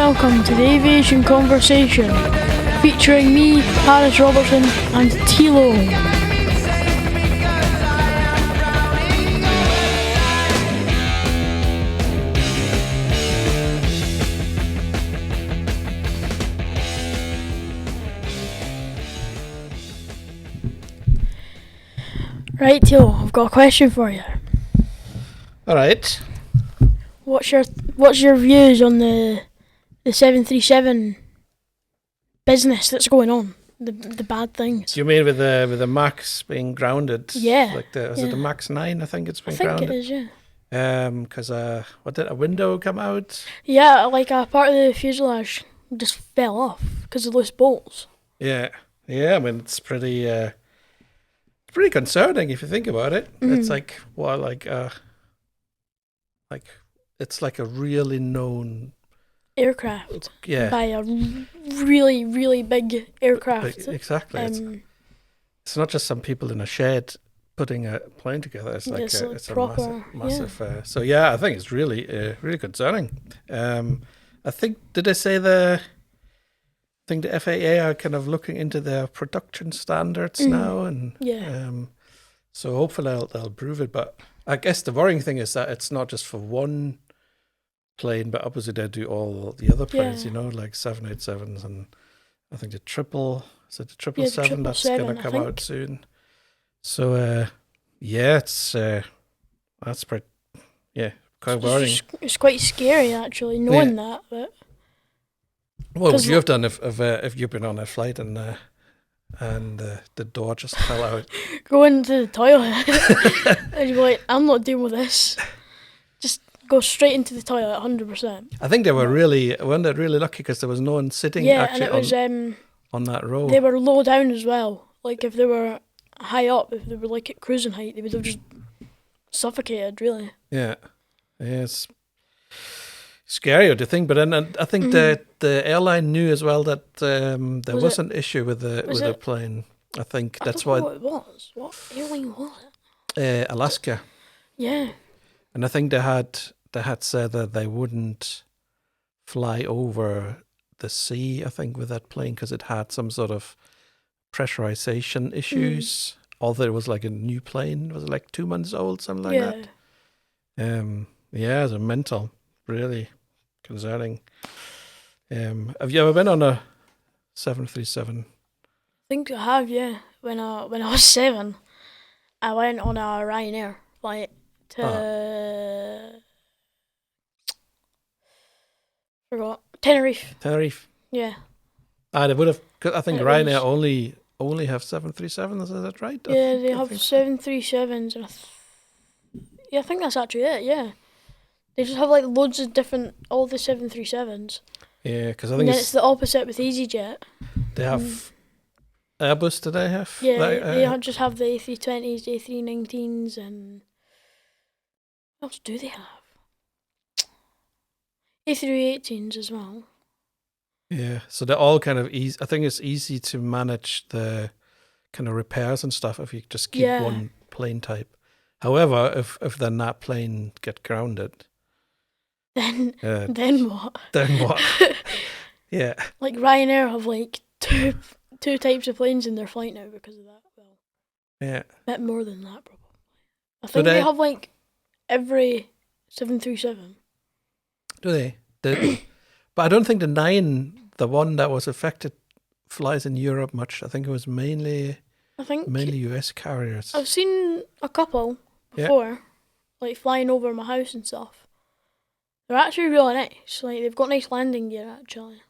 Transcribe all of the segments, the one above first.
welcome to the Aviation Conversation, featuring me, Harris Robertson, and Thilo. Right, Thilo, I've got a question for you. All right. What's your views on the 737 business that's going on? The bad things. Do you mean with the Max being grounded? Yeah. Like is it the Max 9? I think it's been grounded. grounded. I think it is, yeah. Because what did a window come out? Yeah, like a part of the fuselage just fell off because of loose bolts. Yeah. I mean, it's pretty concerning if you think about it. It's like it's like a really known aircraft. Yeah. By a really, really big aircraft. Exactly. It's not just some people in a shed putting a plane together. It's like it's proper, a massive. Yeah. So yeah, I think it's really concerning. I think did they say the FAA are kind of looking into their production standards now, and so hopefully they'll improve it. But I guess the worrying thing is that it's not just for one plane, but obviously they do all the other planes, like 787s, and I think the 777 that's going to come out soon. So it's that's pretty quite worrying. It's quite scary actually knowing that. But what would you have done if you've been on a flight and the door just fell out? Go into the toilet and you're like, I'm not dealing with this. Just go straight into the toilet, 100%. I think they were weren't they really lucky because there was no one sitting actually and it was, on that row. They were low down as well. Like if they were high up, if they were like at cruising height, they would have just suffocated, really. Yeah. It's scary to think, but then I think the airline knew as well that there was an issue with the plane. I think that's why. What it was? What airline was it? Alaska. Yeah. And I think they had said that they wouldn't fly over the sea, I think, with that plane because it had some sort of pressurization issues. Although it was like a new plane, was it like 2 months old, something like that? It's a mental, really concerning. Have you ever been on a 737? I think I have, yeah. When I was 7, I went on a Ryanair flight to forgot Tenerife. Yeah. They would have. I think Ryanair only have 737s. Is that right? Yeah, they have 737s, and I think that's actually it. Yeah, they just have like loads of all the 737s. Yeah, because I think it's the opposite with EasyJet. They have Airbus. Do they have? Yeah, they just have the A320s, the A319s, and what else do they have? A318s as well. Yeah, so they're all kind of easy. I think it's easy to manage the kind of repairs and stuff if you just keep one plane type. However, if then that plane get grounded, then what? Then what? Yeah. Like Ryanair have like two types of planes in their flight now because of that. Well, yeah, a bit more than that probably. I think they have like every 737. Do they? But I don't think the one that was affected, flies in Europe much. I think it was mainly US carriers. I've seen a couple before, like flying over my house and stuff. They're actually really nice. Like they've got nice landing gear actually.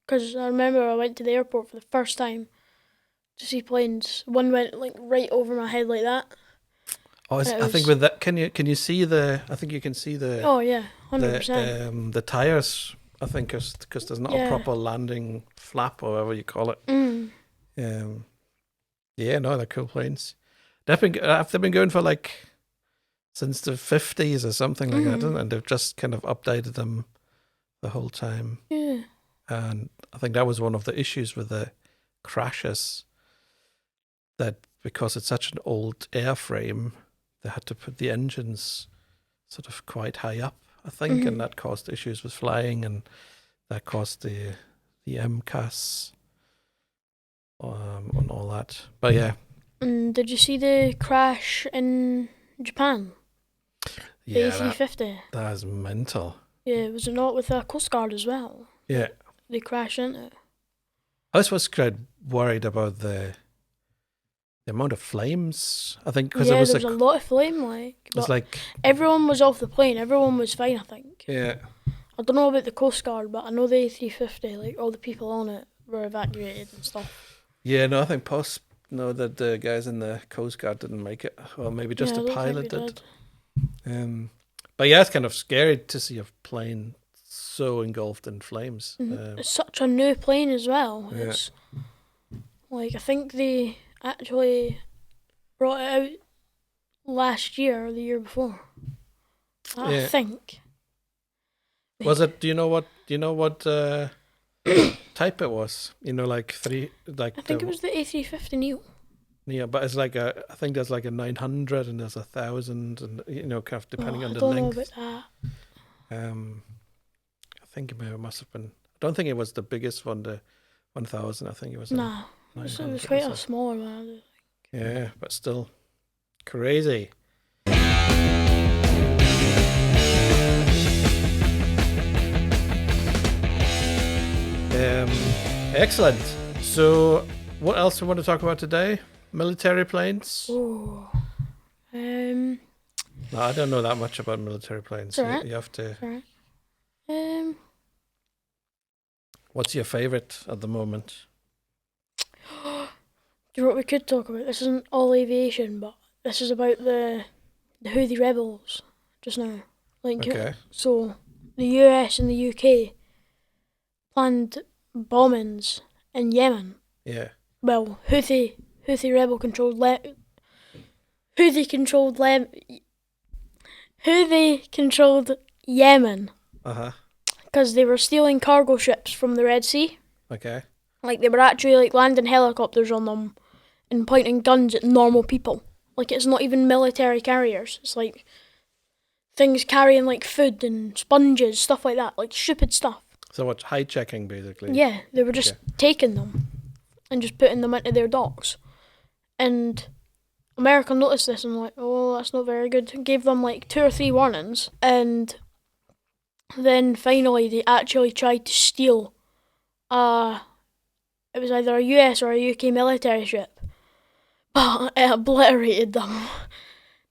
Because I remember I went to the airport for the first time to see planes. One went like right over my head like that. Oh, I think with that, can you see the? I think you can see the. Oh yeah, 100%. The tires. I think because there's not a proper landing flap or whatever you call it. They're cool planes. They've been going for like since the 50s or something like that, and they've just kind of updated them the whole time. Yeah. And I think that was one of the issues with the crashes, that because it's such an old airframe, they had to put the engines sort of quite high up, I think, and that caused issues with flying. And that caused the MCAS and all that. But yeah. And did you see the crash in Japan? Yeah, the A350. That is mental. Yeah, was it not with a Coast Guard as well? Yeah. They crashed into it. I was quite worried about the amount of flames. I think because there was a lot of flame. Everyone was off the plane. Everyone was fine, I think. Yeah. I don't know about the Coast Guard, but I know the A350. Like all the people on it were evacuated and stuff. Yeah, no, I think that the guys in the Coast Guard didn't make it. Well, maybe just the pilot did. But yeah, it's kind of scary to see a plane so engulfed in flames. Mm-hmm. It's such a new plane as well. Yeah. It's I think they actually brought it out last year or the year before. I think. Was it? Do you know what type it was? I think it was the A350 Neo. Yeah, but it's I think there's a 900 and there's 1,000 and kind of depending on the length. I don't know about that. I think it must have been. I don't think it was the biggest one, the 1,000. I think it was. Nah, it was quite a smaller one. Yeah, but still crazy. Excellent. So, what else do we want to talk about today? Military planes? Oh. No, I don't know that much about military planes. Right. You have to. Right. What's your favourite at the moment? Do you know what we could talk about? This isn't all aviation, but this is about the Houthi rebels just now. Okay. So, the US and the UK planned bombings in Yemen. Yeah. Well, Houthi rebel controlled Yemen. Because they were stealing cargo ships from the Red Sea. Okay. They were actually landing helicopters on them and pointing guns at normal people. It's not even military carriers. It's things carrying food and sponges, stuff like that, stupid stuff. So what's hijacking basically? Yeah, they were just taking them and just putting them into their docks. And America noticed this and oh, that's not very good. Gave them 2 or 3 warnings, and then finally they actually tried to steal it was either a US or a UK military ship, but it obliterated them.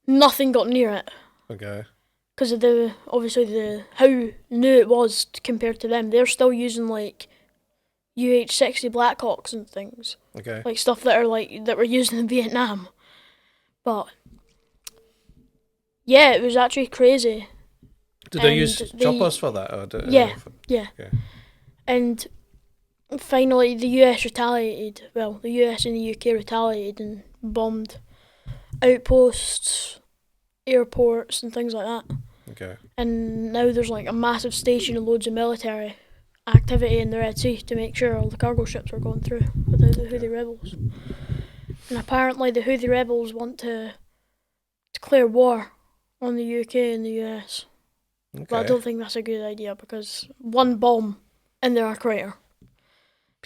Nothing got near it. Okay. Because of how new it was compared to them. They're still using UH-60 Blackhawks and things. Okay. Stuff that were used in Vietnam. But yeah, it was actually crazy. Did they use choppers for that? Or yeah. Okay. And finally the US retaliated. Well, the US and the UK retaliated and bombed outposts, airports and things like that. Okay. And now there's a massive station and loads of military activity in the Red Sea to make sure all the cargo ships are going through without the Houthi rebels. And apparently the Houthi rebels want to declare war on the UK and the US. Okay. But I don't think that's a good idea because one bomb and they're a crater.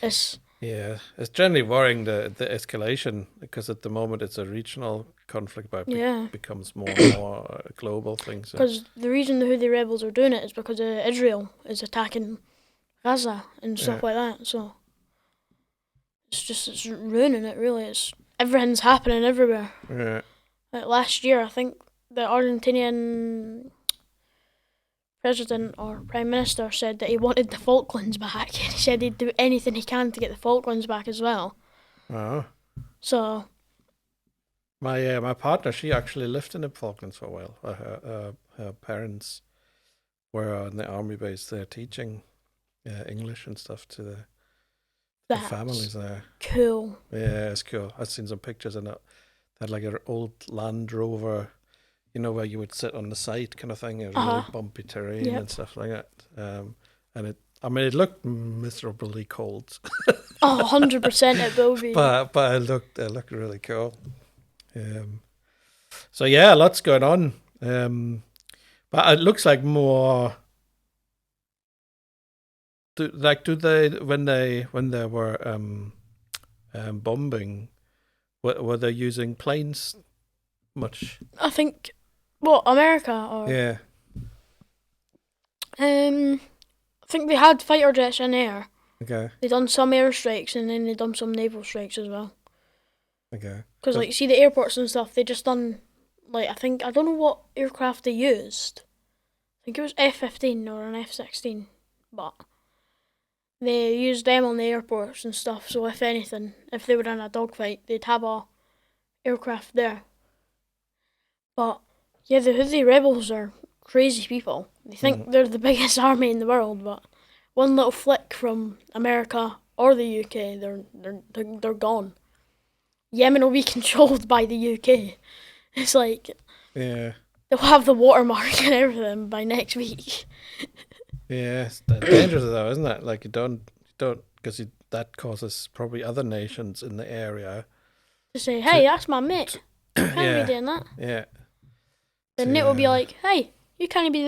It's generally worrying the escalation because at the moment it's a regional conflict, but it becomes more and more a global thing. Because the reason the Houthi rebels are doing it is because Israel is attacking Gaza and stuff like that. So it's ruining it really. Everything's happening everywhere. Yeah. Last year, I think the Argentinian president or prime minister said that he wanted the Falklands back. He said he'd do anything he can to get the Falklands back as well. Oh. So my partner, she actually lived in the Falklands for a while. Her parents were on the army base there teaching English and stuff to the families there. Cool. Yeah, it's cool. I've seen some pictures and it had an old Land Rover, where you would sit on the side kind of thing, a really bumpy terrain and stuff like that. And it looked miserably cold. 100% it will be. But it looked really cool. So yeah, lots going on. But it looks like more do they when they were bombing, were they using planes much? I think, America or yeah. I think they had fighter jets in air. Okay. They done some airstrikes and then they done some naval strikes as well. Okay. Because like, see the airports and stuff, they just done like I don't know what aircraft they used. I think it was F-15 or an F-16, but they used them on the airports and stuff. So if anything, if they were in a dogfight, they'd have a aircraft there. But yeah, the Houthi rebels are crazy people. They think they're the biggest army in the world, but one little flick from America or the UK, they're gone. Yemen will be controlled by the UK. It's like they'll have the watermark and everything by next week. Yeah, it's dangerous though, isn't it? Like you don't because that causes probably other nations in the area to say, hey, that's my mate. Can't be doing that. Yeah. Then it will be like, hey, you can't be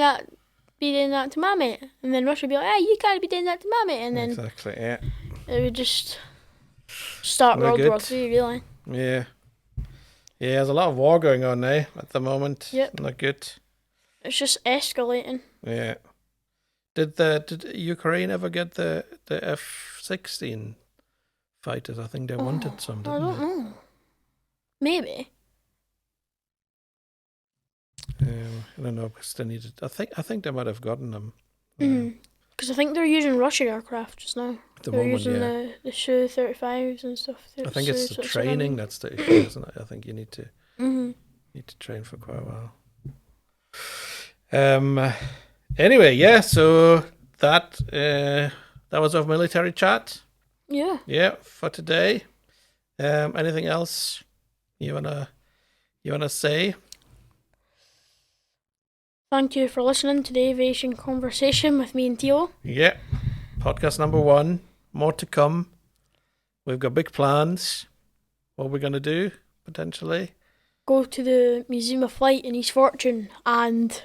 doing that to my mate. And then Russia will be like, hey, you can't be doing that to my mate. And then exactly, yeah. It would just start World War III, really. Yeah. Yeah, there's a lot of war going on now at the moment. Yep. Not good. It's just escalating. Yeah. Did Ukraine ever get the F-16 fighters? I think they wanted some, didn't they? I don't know. Maybe. I don't know because they needed. I think they might have gotten them. Because I think they're using Russian aircraft just now. They're using the Su-35s and stuff. I think it's the training that's the issue, isn't it? I think you need to train for quite a while. Anyway, yeah. So that was our military chat. Yeah. Yeah, for today. Anything else you wanna say? Thank you for listening to the Aviation Conversation with me and Thilo. Yeah, podcast number 1. More to come. We've got big plans. What we're going to do, potentially. Go to the Museum of Flight in East Fortune and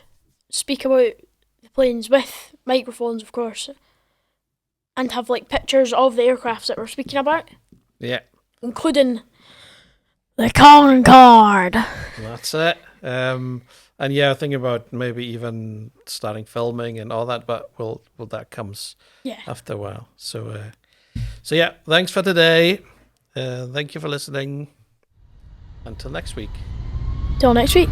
speak about the planes with microphones, of course. And have like pictures of the aircrafts that we're speaking about. Yeah. Including the Concorde. That's it. And yeah, thinking about maybe even starting filming and all that, but that comes after a while. So yeah, thanks for today. Thank you for listening. Until next week. Till next week.